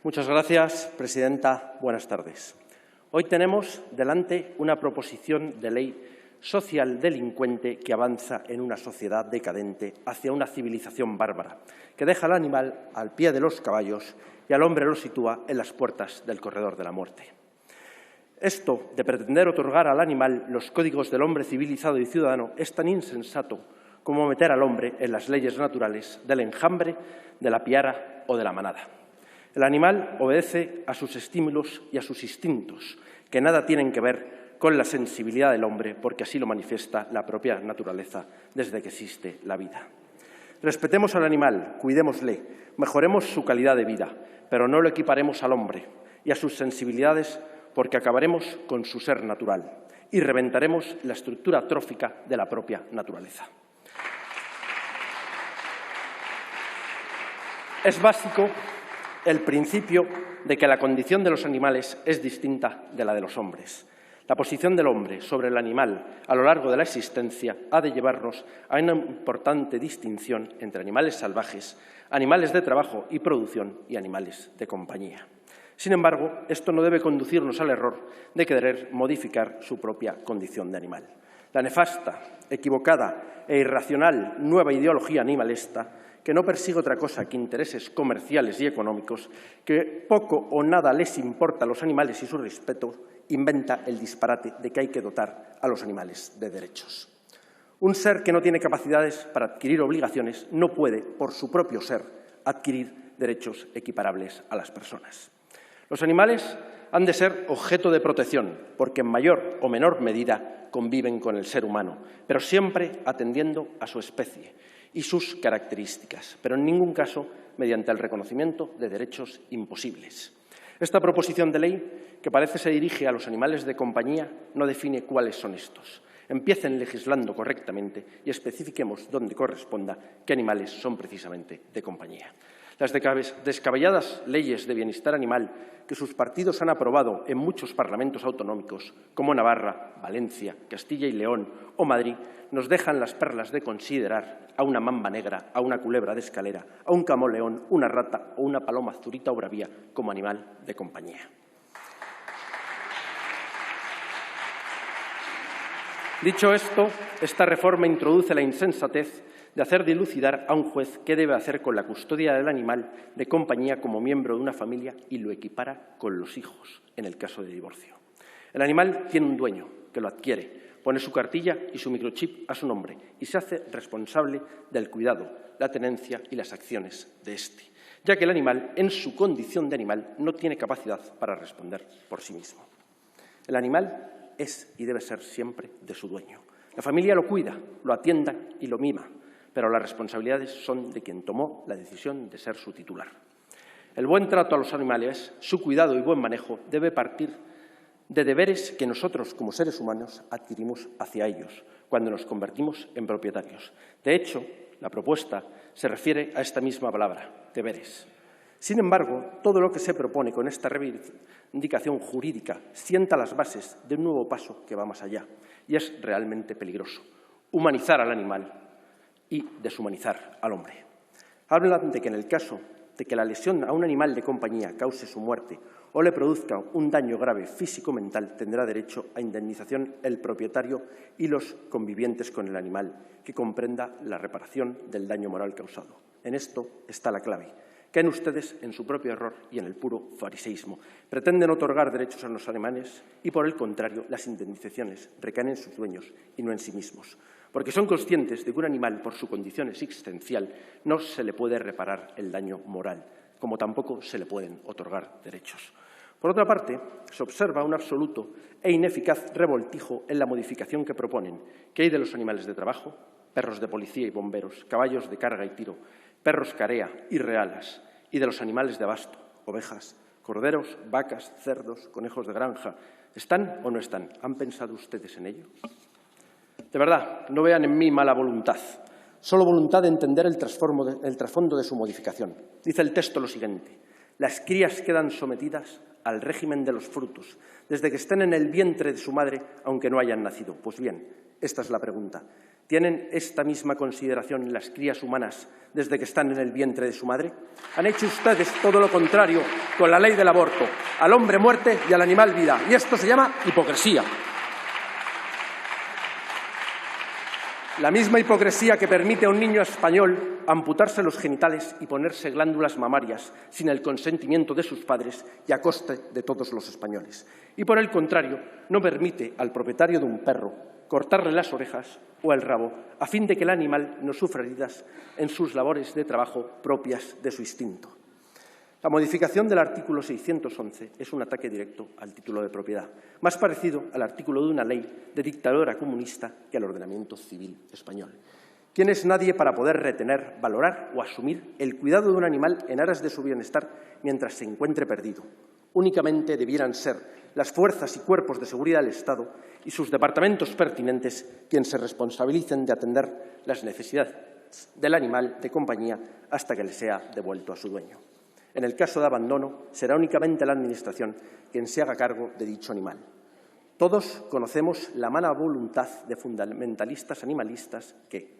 Muchas gracias, presidenta. Buenas tardes. Hoy tenemos delante una proposición de ley social delincuente que avanza en una sociedad decadente hacia una civilización bárbara, que deja al animal al pie de los caballos y al hombre lo sitúa en las puertas del corredor de la muerte. Esto de pretender otorgar al animal los códigos del hombre civilizado y ciudadano es tan insensato como meter al hombre en las leyes naturales del enjambre, de la piara o de la manada. El animal obedece a sus estímulos y a sus instintos, que nada tienen que ver con la sensibilidad del hombre, porque así lo manifiesta la propia naturaleza desde que existe la vida. Respetemos al animal, cuidémosle, mejoremos su calidad de vida, pero no lo equiparemos al hombre y a sus sensibilidades, porque acabaremos con su ser natural y reventaremos la estructura trófica de la propia naturaleza. Es básico el principio de que la condición de los animales es distinta de la de los hombres. La posición del hombre sobre el animal a lo largo de la existencia ha de llevarnos a una importante distinción entre animales salvajes, animales de trabajo y producción y animales de compañía. Sin embargo, esto no debe conducirnos al error de querer modificar su propia condición de animal. La nefasta, equivocada e irracional nueva ideología animalista, que no persigue otra cosa que intereses comerciales y económicos, que poco o nada les importa a los animales y su respeto, inventa el disparate de que hay que dotar a los animales de derechos. Un ser que no tiene capacidades para adquirir obligaciones no puede, por su propio ser, adquirir derechos equiparables a las personas. Los animales han de ser objeto de protección, porque en mayor o menor medida conviven con el ser humano, pero siempre atendiendo a su especie y sus características, pero en ningún caso mediante el reconocimiento de derechos imposibles. Esta proposición de ley, que parece se dirige a los animales de compañía, no define cuáles son estos. Empiecen legislando correctamente y especifiquemos dónde corresponda qué animales son precisamente de compañía. Las descabelladas leyes de bienestar animal que sus partidos han aprobado en muchos parlamentos autonómicos, como Navarra, Valencia, Castilla y León o Madrid, nos dejan las perlas de considerar a una mamba negra, a una culebra de escalera, a un camaleón, una rata o una paloma zurita o bravía como animal de compañía. Dicho esto, esta reforma introduce la insensatez de hacer dilucidar a un juez qué debe hacer con la custodia del animal de compañía como miembro de una familia y lo equipara con los hijos, en el caso de divorcio. El animal tiene un dueño que lo adquiere, pone su cartilla y su microchip a su nombre y se hace responsable del cuidado, la tenencia y las acciones de éste, ya que el animal, en su condición de animal, no tiene capacidad para responder por sí mismo. El animal es y debe ser siempre de su dueño. La familia lo cuida, lo atienda y lo mima, pero las responsabilidades son de quien tomó la decisión de ser su titular. El buen trato a los animales, su cuidado y buen manejo debe partir de deberes que nosotros, como seres humanos, adquirimos hacia ellos cuando nos convertimos en propietarios. De hecho, la propuesta se refiere a esta misma palabra, deberes. Sin embargo, todo lo que se propone con esta reivindicación jurídica sienta las bases de un nuevo paso que va más allá y es realmente peligroso: humanizar al animal y deshumanizar al hombre. Hablan de que en el caso de que la lesión a un animal de compañía cause su muerte o le produzca un daño grave físico-mental, tendrá derecho a indemnización el propietario y los convivientes con el animal, que comprenda la reparación del daño moral causado. En esto está la clave. Caen ustedes en su propio error y en el puro fariseísmo. Pretenden otorgar derechos a los animales y, por el contrario, las indemnizaciones recaen en sus dueños y no en sí mismos, porque son conscientes de que un animal, por su condición existencial, no se le puede reparar el daño moral, como tampoco se le pueden otorgar derechos. Por otra parte, se observa un absoluto e ineficaz revoltijo en la modificación que proponen. ¿Qué hay de los animales de trabajo? Perros de policía y bomberos, caballos de carga y tiro, perros carea y realas, y de los animales de abasto, ovejas, corderos, vacas, cerdos, conejos de granja. ¿Están o no están? ¿Han pensado ustedes en ello? De verdad, no vean en mí mala voluntad, solo voluntad de entender el trasfondo de su modificación. Dice el texto lo siguiente: las crías quedan sometidas al régimen de los frutos, desde que estén en el vientre de su madre, aunque no hayan nacido. Pues bien, esta es la pregunta: ¿Tienen esta misma consideración en las crías humanas desde que están en el vientre de su madre? Han hecho ustedes todo lo contrario con la ley del aborto, al hombre muerte y al animal vida, y esto se llama hipocresía. La misma hipocresía que permite a un niño español amputarse los genitales y ponerse glándulas mamarias sin el consentimiento de sus padres y a coste de todos los españoles. Y por el contrario, no permite al propietario de un perro cortarle las orejas o el rabo a fin de que el animal no sufra heridas en sus labores de trabajo propias de su instinto. La modificación del artículo 611 es un ataque directo al título de propiedad, más parecido al artículo de una ley de dictadura comunista que al ordenamiento civil español. ¿Quién es nadie para poder retener, valorar o asumir el cuidado de un animal en aras de su bienestar mientras se encuentre perdido? Únicamente debieran ser las fuerzas y cuerpos de seguridad del Estado y sus departamentos pertinentes quienes se responsabilicen de atender las necesidades del animal de compañía hasta que le sea devuelto a su dueño. En el caso de abandono, será únicamente la Administración quien se haga cargo de dicho animal. Todos conocemos la mala voluntad de fundamentalistas animalistas que,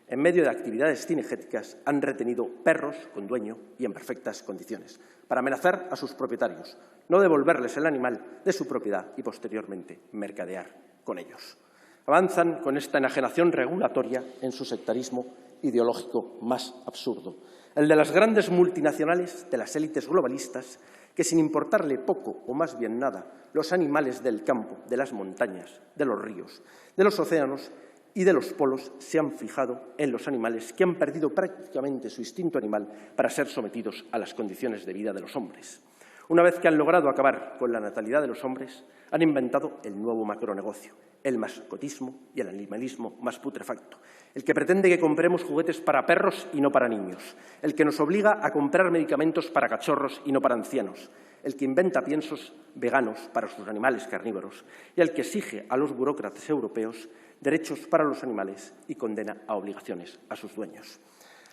en medio de actividades cinegéticas, han retenido perros con dueño y en perfectas condiciones, para amenazar a sus propietarios, no devolverles el animal de su propiedad y, posteriormente, mercadear con ellos. Avanzan con esta enajenación regulatoria en su sectarismo ideológico más absurdo, el de las grandes multinacionales, de las élites globalistas, que sin importarle poco o más bien nada los animales del campo, de las montañas, de los ríos, de los océanos y de los polos, se han fijado en los animales que han perdido prácticamente su instinto animal para ser sometidos a las condiciones de vida de los hombres. Una vez que han logrado acabar con la natalidad de los hombres, han inventado el nuevo macronegocio, el mascotismo y el animalismo más putrefacto, el que pretende que compremos juguetes para perros y no para niños, el que nos obliga a comprar medicamentos para cachorros y no para ancianos, el que inventa piensos veganos para sus animales carnívoros y el que exige a los burócratas europeos derechos para los animales y condena a obligaciones a sus dueños.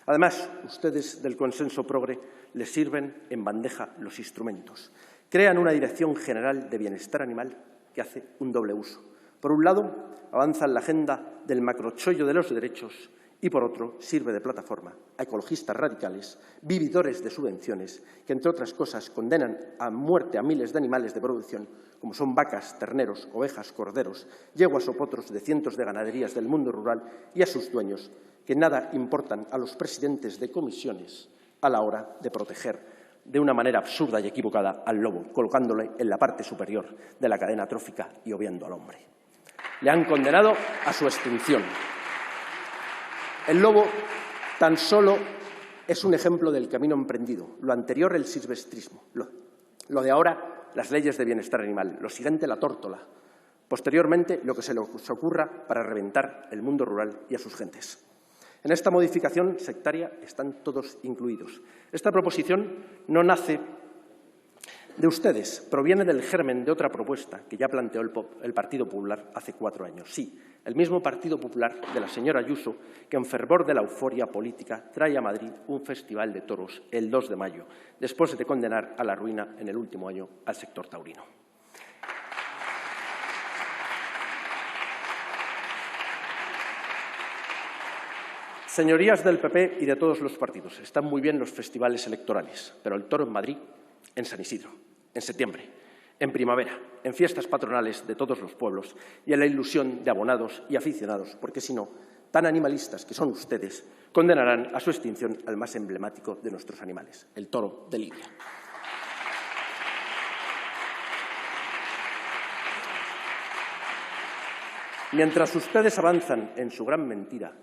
Además, ustedes del consenso progre les sirven en bandeja los instrumentos. Crean una Dirección General de Bienestar Animal que hace un doble uso. Por un lado, avanza en la agenda del macrochollo de los derechos y, por otro, sirve de plataforma a ecologistas radicales, vividores de subvenciones, que, entre otras cosas, condenan a muerte a miles de animales de producción, como son vacas, terneros, ovejas, corderos, yeguas o potros de cientos de ganaderías del mundo rural y a sus dueños, que nada importan a los presidentes de comisiones a la hora de proteger de una manera absurda y equivocada al lobo, colocándole en la parte superior de la cadena trófica y obviando al hombre. Le han condenado a su extinción. El lobo tan solo es un ejemplo del camino emprendido. Lo anterior, el silvestrismo. Lo de ahora, las leyes de bienestar animal. Lo siguiente, la tórtola. Posteriormente, lo que se les ocurra para reventar el mundo rural y a sus gentes. En esta modificación sectaria están todos incluidos. Esta proposición no nace de ustedes, proviene del germen de otra propuesta que ya planteó el Partido Popular hace 4 años. Sí, el mismo Partido Popular de la señora Ayuso, que en fervor de la euforia política trae a Madrid un festival de toros el 2 de mayo, después de condenar a la ruina en el último año al sector taurino. Señorías del PP y de todos los partidos, están muy bien los festivales electorales, pero el toro en Madrid, en San Isidro, en septiembre, en primavera, en fiestas patronales de todos los pueblos y en la ilusión de abonados y aficionados, porque si no, tan animalistas que son ustedes, condenarán a su extinción al más emblemático de nuestros animales, el toro de Lidia. Mientras ustedes avanzan en su gran mentira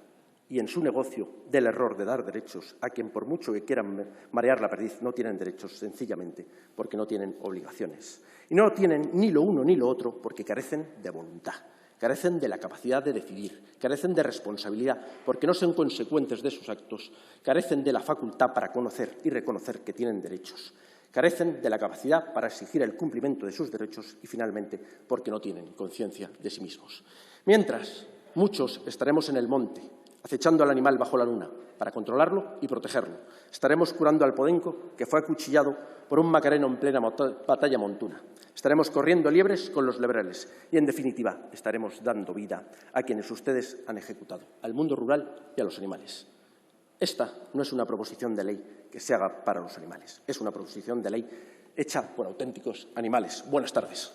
y en su negocio del error de dar derechos a quien, por mucho que quieran marear la perdiz, no tienen derechos sencillamente porque no tienen obligaciones. Y no tienen ni lo uno ni lo otro porque carecen de voluntad, carecen de la capacidad de decidir, carecen de responsabilidad porque no son consecuentes de sus actos, carecen de la facultad para conocer y reconocer que tienen derechos, carecen de la capacidad para exigir el cumplimiento de sus derechos y, finalmente, porque no tienen conciencia de sí mismos. Mientras, muchos estaremos en el monte, acechando al animal bajo la luna, para controlarlo y protegerlo. Estaremos curando al podenco que fue acuchillado por un macareno en plena batalla montuna. Estaremos corriendo liebres con los lebreles y, en definitiva, estaremos dando vida a quienes ustedes han ejecutado, al mundo rural y a los animales. Esta no es una proposición de ley que se haga para los animales, es una proposición de ley hecha por auténticos animales. Buenas tardes.